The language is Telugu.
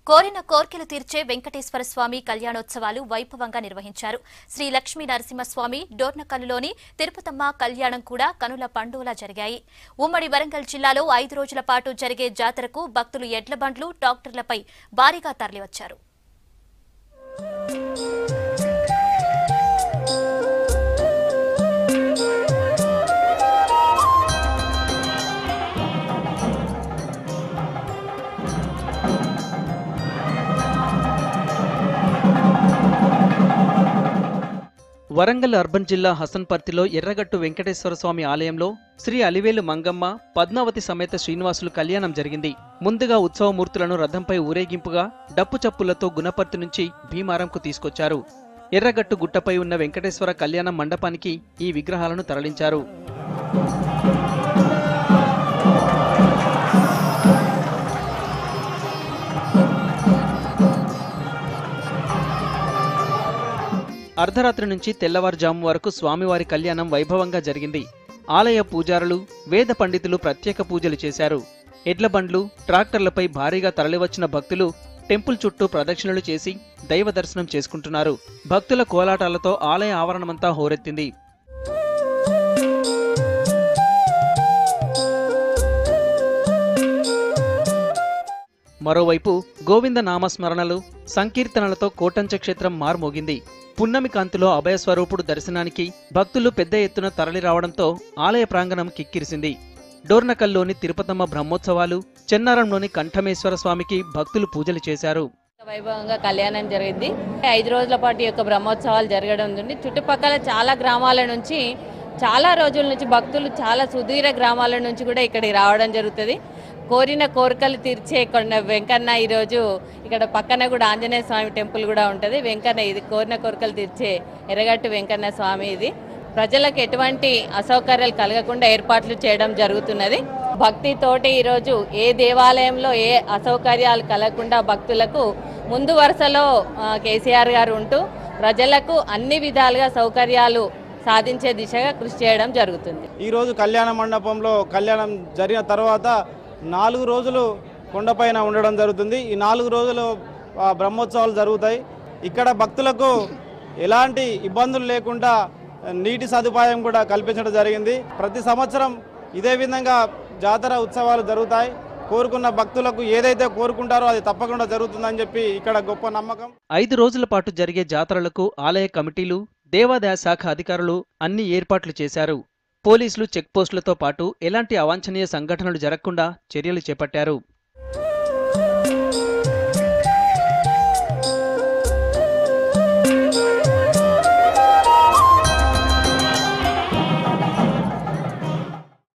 కోరిన కోర్కెలు తీర్చే వెంకటేశ్వర స్వామి కళ్యాణోత్సవాలు వైభవంగా నిర్వహించారు. శ్రీ లక్ష్మీ నరసింహస్వామి డోర్నకల్లులోని తిరుపతమ్మ కళ్యాణం కూడా కనుల పండుగలా జరిగాయి. ఉమ్మడి వరంగల్ జిల్లాలో 5 రోజుల పాటు జరిగే జాతరకు భక్తులు ఎడ్ల బండ్లు, ట్రాక్టర్లపై భారీగా తరలివచ్చారు. వరంగల్ అర్బన్ జిల్లా హసన్పర్తిలో ఎర్రగట్టు వెంకటేశ్వర స్వామి ఆలయంలో శ్రీ అలివేలు మంగమ్మ, పద్మావతి సమేత శ్రీనివాసులు కళ్యాణం జరిగింది. ముందుగా ఉత్సవమూర్తులను రథంపై ఊరేగింపుగా డప్పు చప్పులతో గుణపర్తి నుంచి భీమారంకు తీసుకొచ్చారు. ఎర్రగట్టు గుట్టపై ఉన్న వెంకటేశ్వర కళ్యాణం మండపానికి ఈ విగ్రహాలను తరలించారు. అర్ధరాత్రి నుంచి తెల్లవారుజాము వరకు స్వామివారి కళ్యాణం వైభవంగా జరిగింది. ఆలయ పూజారులు, వేద పండితులు ప్రత్యేక పూజలు చేశారు. ఎడ్ల బండ్లు, ట్రాక్టర్లపై భారీగా తరలివచ్చిన భక్తులు టెంపుల్ చుట్టూ ప్రదక్షిణలు చేసి దైవ దర్శనం చేసుకుంటున్నారు. భక్తుల కోలాటాలతో ఆలయ ఆవరణమంతా హోరెత్తింది. మరోవైపు గోవింద నామస్మరణలు, సంకీర్తనలతో కోటంచ క్షేత్రం మార్మోగింది. పున్నమి కాంతిలో అభయస్వరూపుడు దర్శనానికి భక్తులు పెద్ద ఎత్తున తరలిరావడంతో ఆలయ ప్రాంగణం కిక్కిరిసింది. డోర్నకల్లోని తిరుపతమ్మ బ్రహ్మోత్సవాలు, చెన్నారంలోని కంఠమేశ్వర స్వామికి భక్తులు పూజలు చేశారు. వైభవంగా కళ్యాణం జరిగింది. 5 రోజుల పాటు యొక్క బ్రహ్మోత్సవాలు జరగడం నుండి చుట్టుపక్కల చాలా గ్రామాల నుంచి, చాలా రోజుల నుంచి భక్తులు చాలా సుదూర గ్రామాల నుంచి కూడా ఇక్కడికి రావడం జరుగుతుంది. కోరిన కోరికలు తీర్చే వెంకన్న ఈరోజు ఇక్కడ పక్కన కూడా ఆంజనేయ స్వామి టెంపుల్ కూడా ఉంటుంది. వెంకన్న ఇది కోరిన కోరికలు తీర్చే ఎర్రగట్టు వెంకన్న స్వామి. ఇది ప్రజలకు ఎటువంటి అసౌకర్యాలు కలగకుండా ఏర్పాట్లు చేయడం జరుగుతున్నది. భక్తితోటి ఈరోజు ఏ దేవాలయంలో ఏ అసౌకర్యాలు కలగకుండా భక్తులకు ముందు వరుసలో కేసీఆర్ గారు ఉంటూ ప్రజలకు అన్ని విధాలుగా సౌకర్యాలు సాధించే దిశగా కృషి చేయడం జరుగుతుంది. ఈరోజు కళ్యాణ మండపంలో కళ్యాణం జరిగిన తర్వాత 4 రోజులు కొండపైన ఉండడం జరుగుతుంది. ఈ 4 రోజులు బ్రహ్మోత్సవాలు జరుగుతాయి. ఇక్కడ భక్తులకు ఎలాంటి ఇబ్బందులు లేకుండా నీటి సదుపాయం కూడా కల్పించడం జరిగింది. ప్రతి సంవత్సరం ఇదే విధంగా జాతర ఉత్సవాలు జరుగుతాయి. కోరుకున్న భక్తులకు ఏదైతే కోరుకుంటారో అది తప్పకుండా జరుగుతుందని చెప్పి ఇక్కడ గొప్ప నమ్మకం. 5 రోజుల పాటు జరిగే జాతరలకు ఆలయ కమిటీలు, దేవాదాయ శాఖ అధికారులు అన్ని ఏర్పాట్లు చేశారు. పోలీసులు చెక్పోస్టులతో పాటు ఎలాంటి అవాంఛనీయ సంఘటనలు జరగకుండా చర్యలు చేపట్టారు.